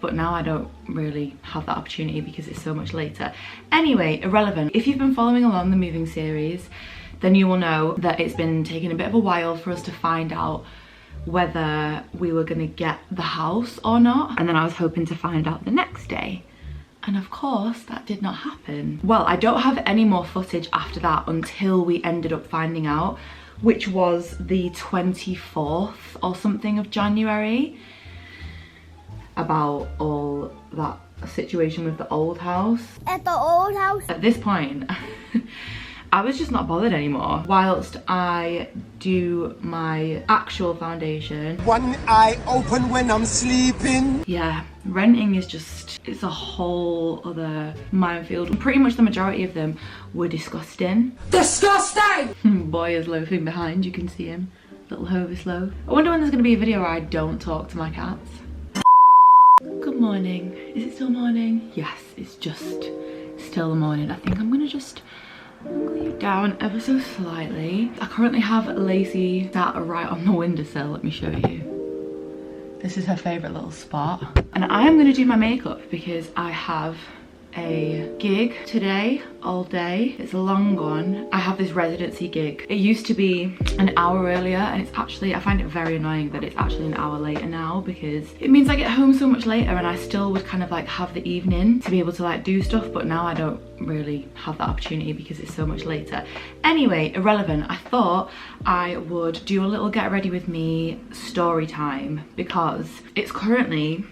but now I don't really have that opportunity because it's so much later. Anyway, irrelevant. If you've been following along the moving series, then you will know that it's been taking a bit of a while for us to find out whether we were gonna get the house or not. And then I was hoping to find out the next day. And of course, that did not happen. Well, I don't have any more footage after that until we ended up finding out, which was the 24th or something of January, about all that situation with the old house. At the old house? At this point, I was just not bothered anymore. Whilst I do my actual foundation. One eye open when I'm sleeping. Yeah, renting is just, it's a whole other minefield. Pretty much the majority of them were disgusting. Disgusting! Boy is loafing behind, you can see him. Little Hovis loaf. I wonder when there's gonna be a video where I don't talk to my cats. Good morning. Is it still morning? Yes, it's just still the morning. I think I'm gonna just angle you down ever so slightly. I currently have Lacey sat right on the windowsill. Let me show you. This is her favourite little spot. And I am going to do my makeup because I have a gig today all day. It's a long one. I have this residency gig. It used to be an hour earlier, and it's actually, I find it very annoying that it's actually an hour later now, because it means I get home so much later and I still would kind of like have the evening to be able to like do stuff, but now I don't really have that opportunity because it's so much later. Anyway, irrelevant. I thought I would do a little get ready with me story time because it's currently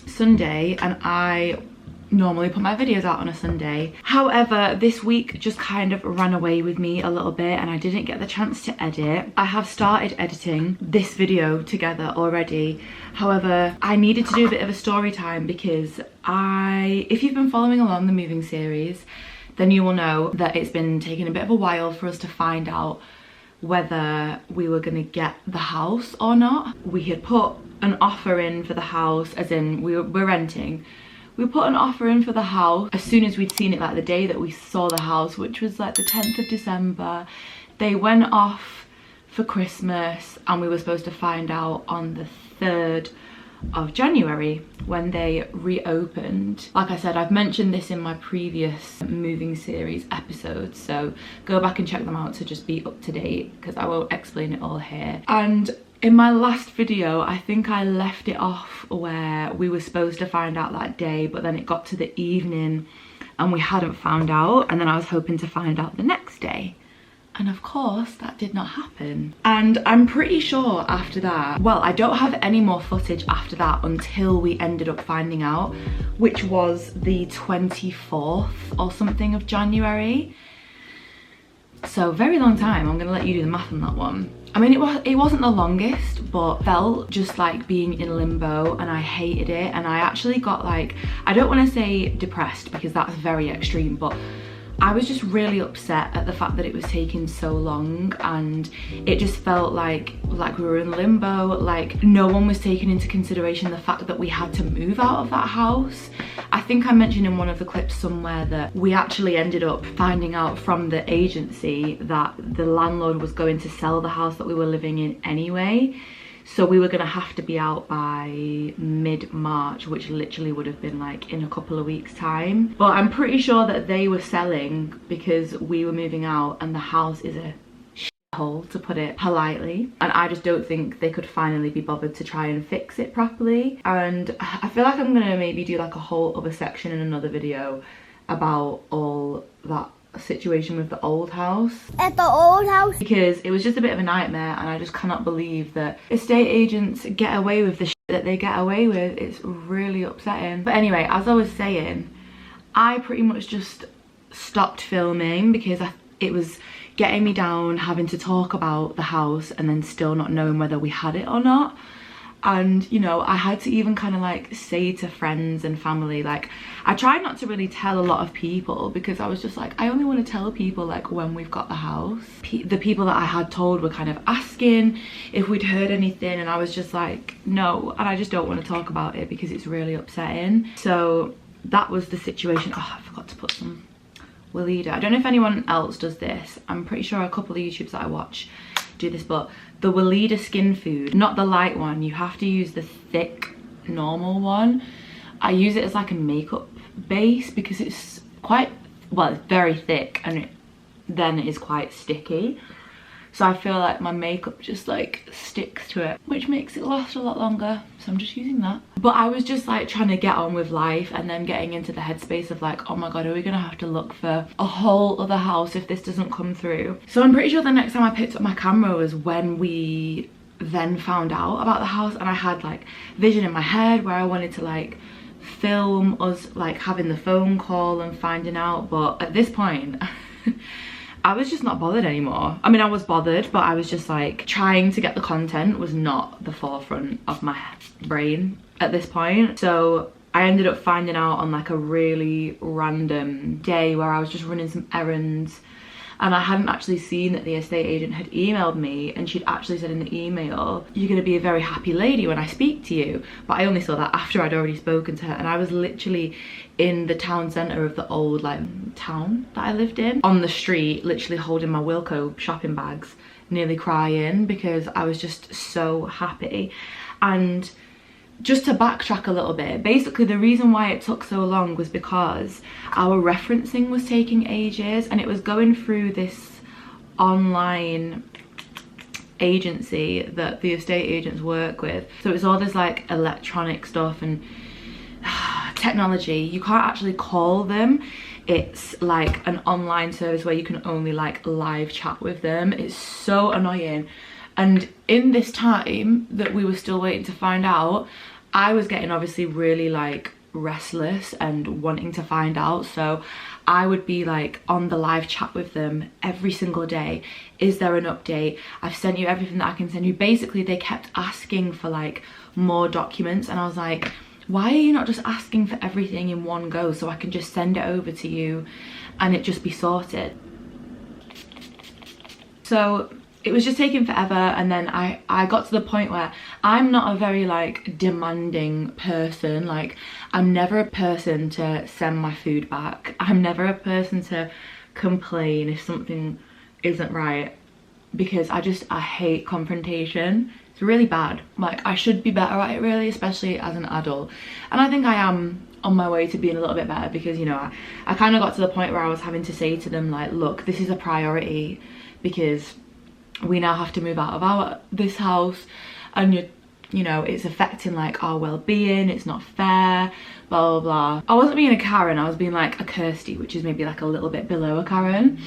Sunday and I normally put my videos out on a Sunday. However, this week just kind of ran away with me a little bit and I didn't get the chance to edit. I have started editing this video together already. However, I needed to do a bit of a story time because if you've been following along the moving series, then you will know that it's been taking a bit of a while for us to find out whether we were gonna get the house or not. We had put an offer in for the house, as in we're renting. We put an offer in for the house as soon as we'd seen it, like the day that we saw the house, which was like the 10th of December. They went off for Christmas and we were supposed to find out on the 3rd of January when they reopened. Like I said, I've mentioned this in my previous moving series episodes, so go back and check them out to just be up to date because I won't explain it all here. And in my last video, I think I left it off where we were supposed to find out that day, but then it got to the evening and we hadn't found out, and then I was hoping to find out the next day. And of course, that did not happen. And I'm pretty sure after that, well, I don't have any more footage after that until we ended up finding out, which was the 24th or something of January. So very long time. I'm gonna let you do the math on that one. I mean, it wasn't the longest, but felt just like being in limbo and I hated it. And I actually got like, I don't want to say depressed because that's very extreme, but I was just really upset at the fact that it was taking so long, and it just felt like we were in limbo, like no one was taking into consideration the fact that we had to move out of that house. I think I mentioned in one of the clips somewhere that we actually ended up finding out from the agency that the landlord was going to sell the house that we were living in anyway. So we were gonna have to be out by mid-March, which literally would have been like in a couple of weeks time. But I'm pretty sure that they were selling because we were moving out and the house is a shithole, to put it politely. And I just don't think they could finally be bothered to try and fix it properly. And I feel like I'm gonna maybe do like a whole other section in another video about all that situation with the old house. At the old house? Because it was just a bit of a nightmare and I just cannot believe that estate agents get away with the shit that they get away with. It's really upsetting. But anyway, as I was saying, I pretty much just stopped filming because it was getting me down having to talk about the house and then still not knowing whether we had it or not. And you know, I had to even kind of like say to friends and family, like I tried not to really tell a lot of people because I was just like, I only want to tell people like when we've got the house. The people that I had told were kind of asking if we'd heard anything, and I was just like, no, and I just don't want to talk about it because it's really upsetting. So that was the situation. Oh, I forgot to put some Weleda. I don't know if anyone else does this. I'm pretty sure a couple of YouTubers that I watch do this, but the Weleda skin food, not the light one, you have to use the thick normal one. I use it as like a makeup base because it's quite, well, it's very thick and then it is quite sticky. So I feel like my makeup just like sticks to it, which makes it last a lot longer. So I'm just using that. But I was just like trying to get on with life and then getting into the headspace of like, oh my God, are we gonna have to look for a whole other house if this doesn't come through? So I'm pretty sure the next time I picked up my camera was when we then found out about the house, and I had like vision in my head where I wanted to like film us like having the phone call and finding out. But at this point, I was just not bothered anymore. I mean, I was bothered, but I was just like trying to get the content was not the forefront of my brain at this point. So I ended up finding out on like a really random day where I was just running some errands, and I hadn't actually seen that the estate agent had emailed me, and she'd actually said in the email, you're gonna be a very happy lady when I speak to you. But I only saw that after I'd already spoken to her, and I was literally in the town centre of the old like town that I lived in, on the street, literally holding my Wilko shopping bags, nearly crying because I was just so happy. And just to backtrack a little bit, basically the reason why it took so long was because our referencing was taking ages, and it was going through this online agency that the estate agents work with. So it's all this like electronic stuff and technology. You can't actually call them. It's like an online service where you can only like live chat with them. It's so annoying. And in this time that we were still waiting to find out, I was getting obviously really like restless and wanting to find out. So I would be like on the live chat with them every single day. Is there an update? I've sent you everything that I can send you. Basically, they kept asking for like more documents, and I was like, why are you not just asking for everything in one go so I can just send it over to you and it just be sorted? So it was just taking forever, and then I got to the point where I'm not a very like demanding person. Like, I'm never a person to send my food back. I'm never a person to complain if something isn't right, because I hate confrontation. It's really bad. Like, I should be better at it really, especially as an adult, and I think I am on my way to being a little bit better, because you know, I kind of got to the point where I was having to say to them like, look, this is a priority because we now have to move out of this house, and you know, it's affecting like our well-being, it's not fair, blah blah blah. I wasn't being a Karen, I was being like a Kirsty, which is maybe like a little bit below a Karen.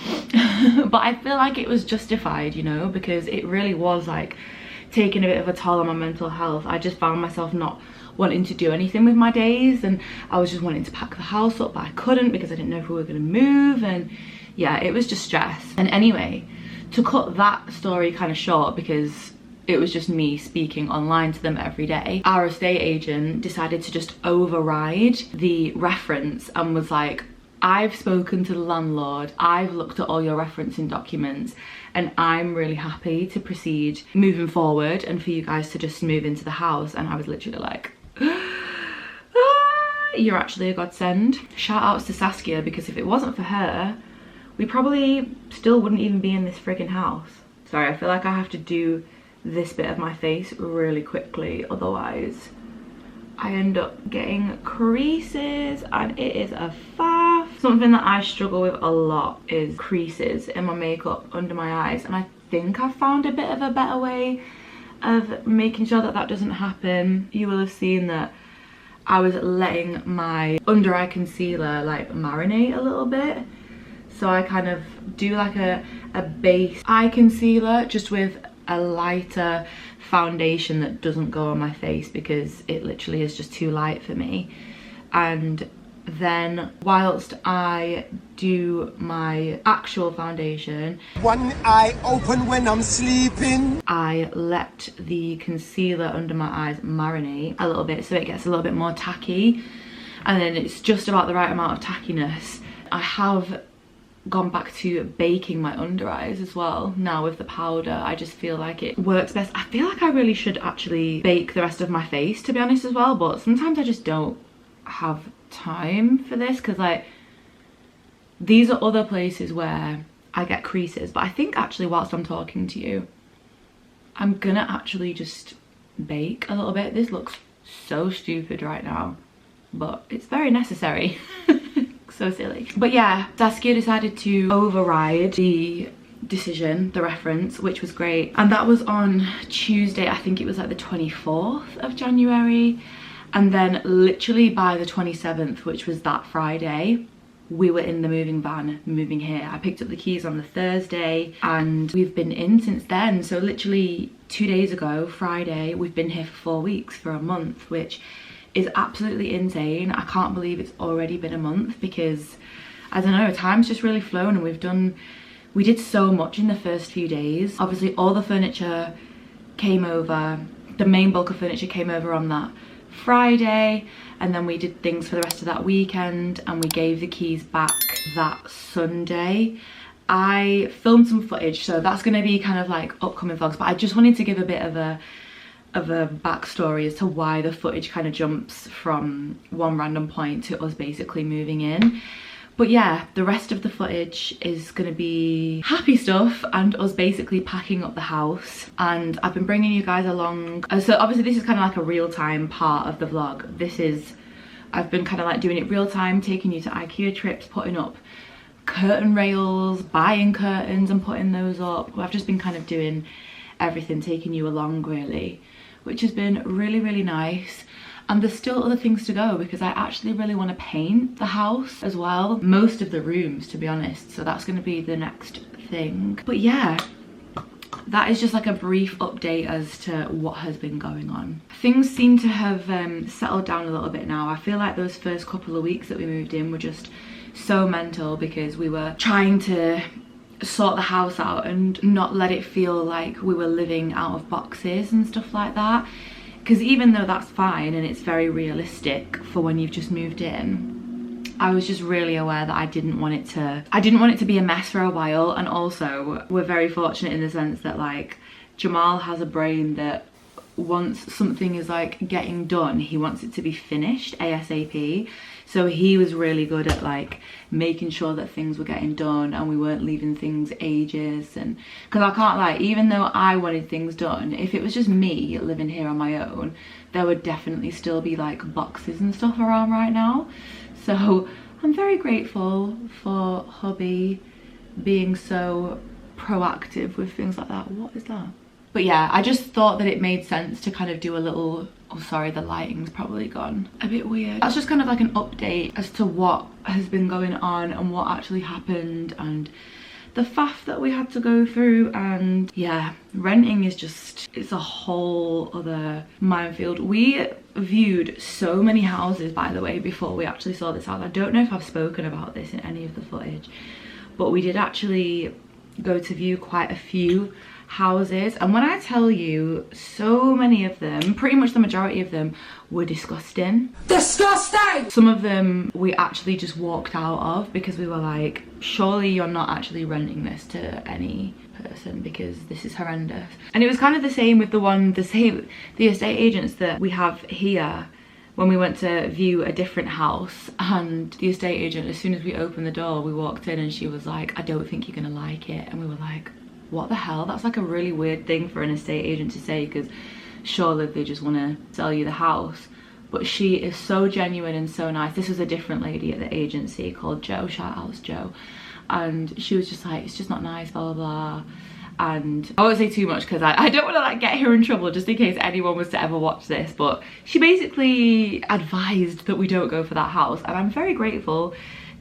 But I feel like it was justified, you know, because it really was like taking a bit of a toll on my mental health. I just found myself not wanting to do anything with my days, and I was just wanting to pack the house up, but I couldn't because I didn't know if we were going to move, and yeah, it was just stress. And anyway, to cut that story kind of short, because it was just me speaking online to them every day, our estate agent decided to just override the reference and was like, I've spoken to the landlord, I've looked at all your referencing documents, and I'm really happy to proceed moving forward and for you guys to just move into the house. And I was literally like, you're actually a godsend. Shout outs to Saskia, because if it wasn't for her, we probably still wouldn't even be in this friggin' house. Sorry, I feel like I have to do this bit of my face really quickly, otherwise I end up getting creases and it is a faff. Something that I struggle with a lot is creases in my makeup under my eyes, and I think I've found a bit of a better way of making sure that that doesn't happen. You will have seen that I was letting my under eye concealer like marinate a little bit. So I kind of do like a base eye concealer just with a lighter foundation that doesn't go on my face because it literally is just too light for me. And then whilst I do my actual foundation, One eye open when I'm sleeping. I let the concealer under my eyes marinate a little bit so it gets a little bit more tacky, and then it's just about the right amount of tackiness. I have gone back to baking my under eyes as well now with the powder. I just feel like it works best. I feel like I really should actually bake the rest of my face, to be honest, as well, but sometimes I just don't have time for this, because like these are other places where I get creases. But I think actually whilst I'm talking to you, I'm gonna actually just bake a little bit. This looks so stupid right now, but it's very necessary. So silly. But yeah, Saskia decided to override the decision, the reference, which was great. And that was on Tuesday. I think it was like the 24th of January. And then literally by the 27th, which was that Friday, we were in the moving van moving here. I picked up the keys on the Thursday and we've been in since then. So literally 2 days ago, Friday, we've been here for 4 weeks, for a month, which is absolutely insane. I can't believe it's already been a month because, I don't know, time's just really flown, and we did so much in the first few days. Obviously all the furniture came over, the main bulk of furniture came over on that Friday, and then we did things for the rest of that weekend, and we gave the keys back that Sunday. I filmed some footage, so that's going to be kind of like upcoming vlogs, but I just wanted to give a bit of a backstory as to why the footage kind of jumps from one random point to us basically moving in. But yeah, the rest of the footage is going to be happy stuff and us basically packing up the house. And I've been bringing you guys along. So obviously this is kind of like a real-time part of the vlog. I've been kind of like doing it real-time, taking you to IKEA trips, putting up curtain rails, buying curtains and putting those up. I've just been kind of doing everything, taking you along really, which has been really, really nice. And there's still other things to go because I actually really want to paint the house as well. Most of the rooms, to be honest. So that's going to be the next thing. But yeah, that is just like a brief update as to what has been going on. Things seem to have settled down a little bit now. I feel like those first couple of weeks that we moved in were just so mental because we were trying to sort the house out and not let it feel like we were living out of boxes and stuff like that. Because even though that's fine and it's very realistic for when you've just moved in, I was just really aware that I didn't want it to be a mess for a while. And also we're very fortunate in the sense that like Jamal has a brain that once something is like getting done, he wants it to be finished ASAP. So he was really good at like making sure that things were getting done and we weren't leaving things ages. And because I can't lie, even though I wanted things done, if it was just me living here on my own, there would definitely still be like boxes and stuff around right now. So I'm very grateful for hubby being so proactive with things like that. What is that? But yeah, I just thought that it made sense to kind of do a little, oh sorry, the lighting's probably gone a bit weird. That's just kind of like an update as to what has been going on and what actually happened and the faff that we had to go through. And yeah, renting is just, it's a whole other minefield. We viewed so many houses, by the way, before we actually saw this house. I don't know if I've spoken about this in any of the footage, but we did actually go to view quite a few houses, and when I tell you, so many of them, pretty much the majority of them, were disgusting. Disgusting! Some of them we actually just walked out of because we were like, surely you're not actually renting this to any person because this is horrendous. And it was kind of the same with the estate agents that we have here. When we went to view a different house, and the estate agent, as soon as we opened the door, we walked in and she was like, I don't think you're gonna like it. And we were like, what the hell? That's like a really weird thing for an estate agent to say, because surely they just want to sell you the house. But she is so genuine and so nice. This was a different lady at the agency called Jo, shout out to Jo, and she was just like, it's just not nice, blah blah blah. And I won't say too much because I don't want to like get her in trouble, just in case anyone was to ever watch this, but she basically advised that we don't go for that house, and I'm very grateful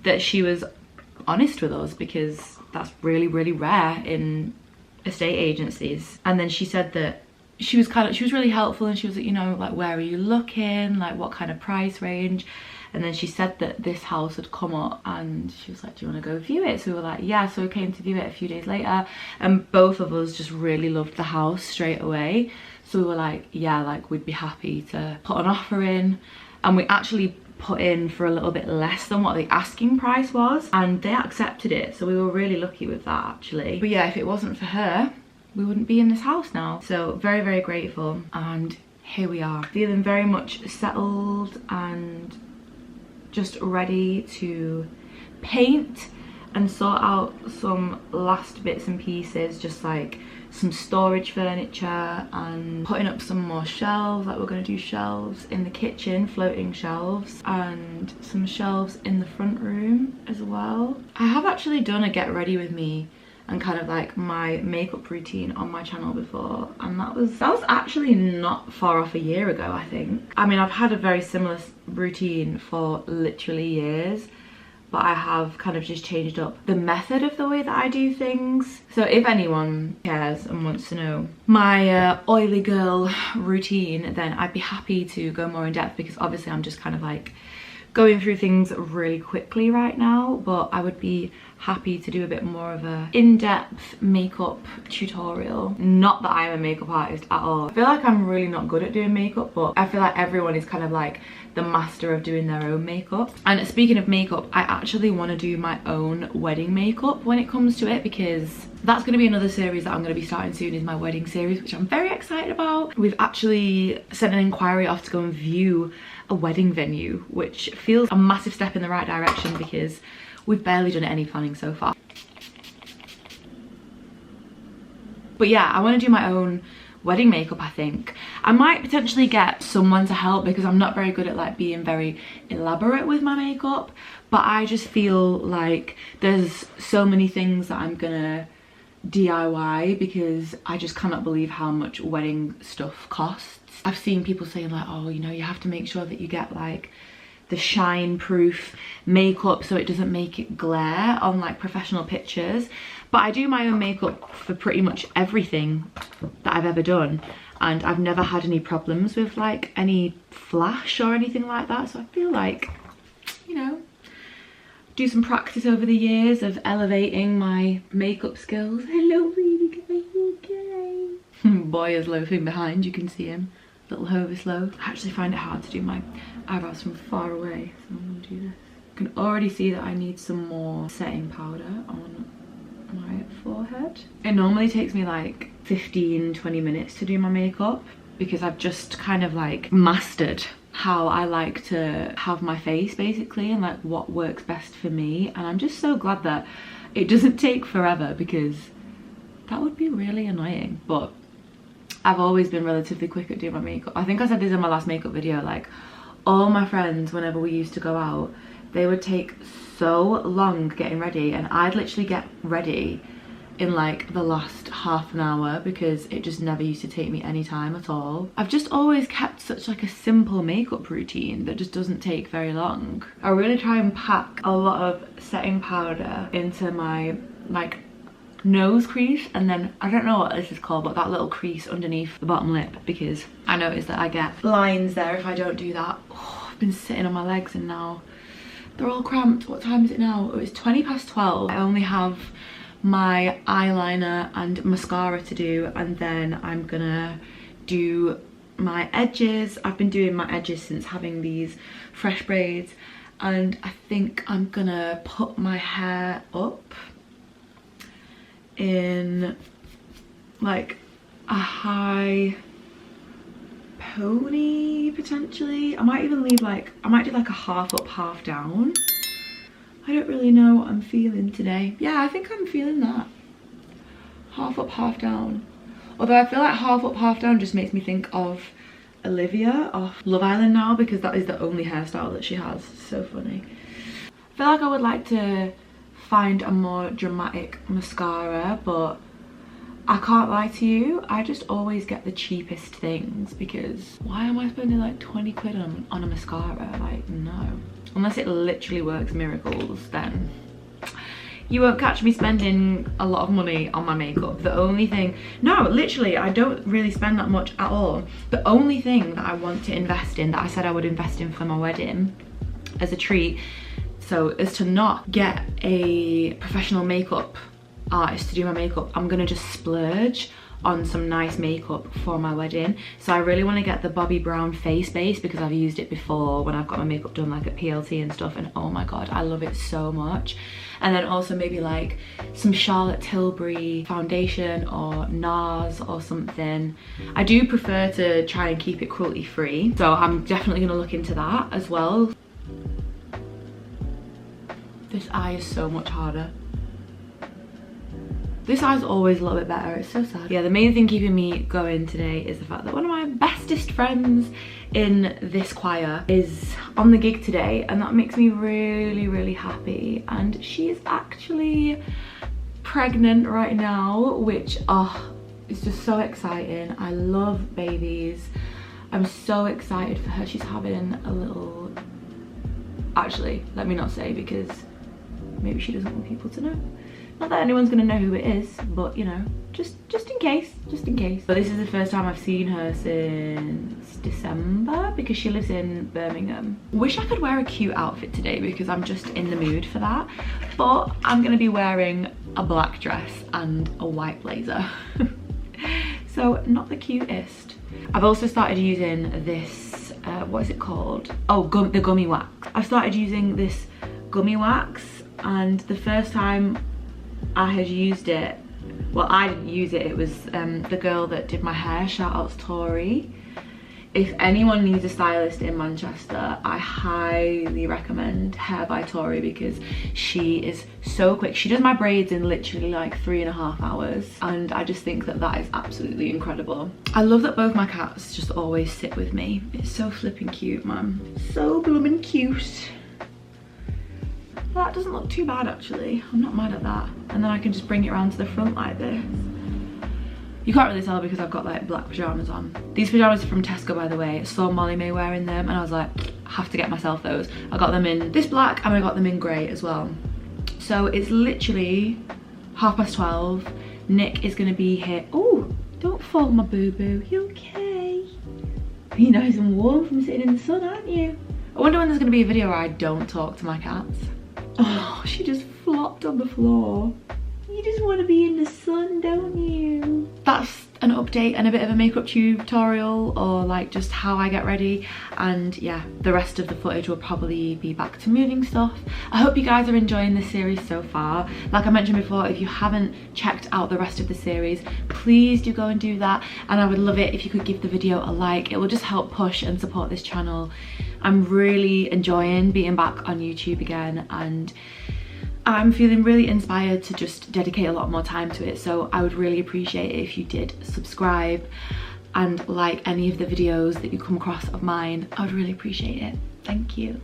that she was honest with us because that's really, really rare in estate agencies. And then she said that she was really helpful, and she was like, you know, like, where are you looking, like what kind of price range? And then she said that this house had come up and she was like, do you want to go view it? So we were like, yeah. So we came to view it a few days later, and both of us just really loved the house straight away. So we were like, yeah, like we'd be happy to put an offer in. And we actually put in for a little bit less than what the asking price was, and they accepted it. So we were really lucky with that actually. But yeah, if it wasn't for her, we wouldn't be in this house now. So very, very grateful. And here we are, feeling very much settled and just ready to paint and sort out some last bits and pieces, just like some storage furniture and putting up some more shelves. Like we're going to do shelves in the kitchen, floating shelves, and some shelves in the front room as well. I have actually done a get ready with me and kind of like my makeup routine on my channel before, and that was actually not far off a year ago, I think. I mean, I've had a very similar routine for literally years, but I have kind of just changed up the method of the way that I do things. So if anyone cares and wants to know my oily girl routine, then I'd be happy to go more in depth, because obviously I'm just kind of like going through things really quickly right now, but I would be happy to do a bit more of a in-depth makeup tutorial. Not that I'm a makeup artist at all. I feel like I'm really not good at doing makeup, but I feel like everyone is kind of like the master of doing their own makeup. And speaking of makeup, I actually want to do my own wedding makeup when it comes to it, because that's going to be another series that I'm going to be starting soon, is my wedding series, which I'm very excited about. We've actually sent an inquiry off to go and view a wedding venue, which feels a massive step in the right direction because we've barely done any planning so far. But yeah, I want to do my own wedding makeup. I think I might potentially get someone to help, because I'm not very good at like being very elaborate with my makeup, but I just feel like there's so many things that I'm gonna DIY because I just cannot believe how much wedding stuff costs. I've seen people saying like, oh, you know, you have to make sure that you get like the shine proof makeup so it doesn't make it glare on like professional pictures. But I do my own makeup for pretty much everything that I've ever done, and I've never had any problems with like any flash or anything like that. So I feel like, you know, do some practice over the years of elevating my makeup skills. Hello baby, okay. Boy is loafing behind, you can see him. Little Hovis loaf. I actually find it hard to do my eyebrows from far away, so I'm gonna do this. I can already see that I need some more setting powder on my forehead. It normally takes me like 15-20 minutes to do my makeup, because I've just kind of like mastered how I like to have my face basically, and like what works best for me. And I'm just so glad that it doesn't take forever, because that would be really annoying. But I've always been relatively quick at doing my makeup. I think I said this in my last makeup video, like all my friends, whenever we used to go out, they would take so long getting ready, and I'd literally get ready in like the last half an hour, because it just never used to take me any time at all. I've just always kept such like a simple makeup routine that just doesn't take very long. I really try and pack a lot of setting powder into my like nose crease, and then I don't know what this is called, but that little crease underneath the bottom lip, because I noticed that I get lines there if I don't do that. Oh, I've been sitting on my legs and now they're all cramped. What time is it now? Oh, it's 12:20. I only have my eyeliner and mascara to do, and then I'm gonna do my edges. I've been doing my edges since having these fresh braids, and I think I'm gonna put my hair up in like a high pony potentially. I might even leave like, I might do like a half up, half down. I don't really know what I'm feeling today. Yeah, I think I'm feeling that. Half up, half down. Although I feel like half up, half down just makes me think of Olivia off Love Island now, because that is the only hairstyle that she has. So funny. I feel like I would like to find a more dramatic mascara, but I can't lie to you, I just always get the cheapest things, because why am I spending like 20 quid on a mascara? Like, no. Unless it literally works miracles, then you won't catch me spending a lot of money on my makeup. The only thing, no, literally, I don't really spend that much at all. The only thing that I want to invest in, that I said I would invest in for my wedding as a treat, so is to not get a professional makeup artist to do my makeup. I'm gonna just splurge on some nice makeup for my wedding. So I really want to get the Bobbi Brown face base, because I've used it before when I've got my makeup done like at PLT and stuff, and oh my god, I love it so much. And then also maybe like some Charlotte Tilbury foundation or NARS or something. I do prefer to try and keep it cruelty free, so I'm definitely gonna look into that as well. This eye is so much harder. This eye's always a little bit better, it's so sad. Yeah, the main thing keeping me going today is the fact that one of my bestest friends in this choir is on the gig today, and that makes me really, really happy. And she is actually pregnant right now, which, oh, it's just so exciting. I love babies. I'm so excited for her. She's having a little, actually, let me not say, because maybe she doesn't want people to know. Not that anyone's gonna know who it is, but you know, just in case, just in case. But this is the first time I've seen her since December, because she lives in Birmingham. Wish I could wear a cute outfit today because I'm just in the mood for that. But I'm gonna be wearing a black dress and a white blazer. So not the cutest. I've also started using this, what is it called? Oh, the gummy wax. I've started using this gummy wax, and the first time I had used it, well, I didn't use it, it was the girl that did my hair, shout out to Tori. If anyone needs a stylist in Manchester, I highly recommend Hair by Tori, because she is so quick. She does my braids in literally like 3.5 hours, and I just think that that is absolutely incredible. I love that both my cats just always sit with me. It's so flipping cute, man. So blooming cute. That doesn't look too bad actually. I'm not mad at that. And then I can just bring it around to the front like this. You can't really tell because I've got like black pajamas on. These pajamas are from Tesco, by the way. I saw Molly May wearing them and I was like, I have to get myself those. I got them in this black and I got them in grey as well. So it's literally 12:30. Nick is gonna be here. Oh, don't fall, my boo-boo. You okay? You're nice and warm from sitting in the sun, aren't you? I wonder when there's gonna be a video where I don't talk to my cats. Oh, she just flopped on the floor. You just want to be in the sun, don't you? That's an update and a bit of a makeup tutorial, or like just how I get ready. And yeah, the rest of the footage will probably be back to moving stuff. I hope you guys are enjoying this series so far. Like I mentioned before, if you haven't checked out the rest of the series, please do go and do that. And I would love it if you could give the video a like. It will just help push and support this channel. I'm really enjoying being back on YouTube again, and I'm feeling really inspired to just dedicate a lot more time to it. So I would really appreciate it if you did subscribe and like any of the videos that you come across of mine. I would really appreciate it. Thank you.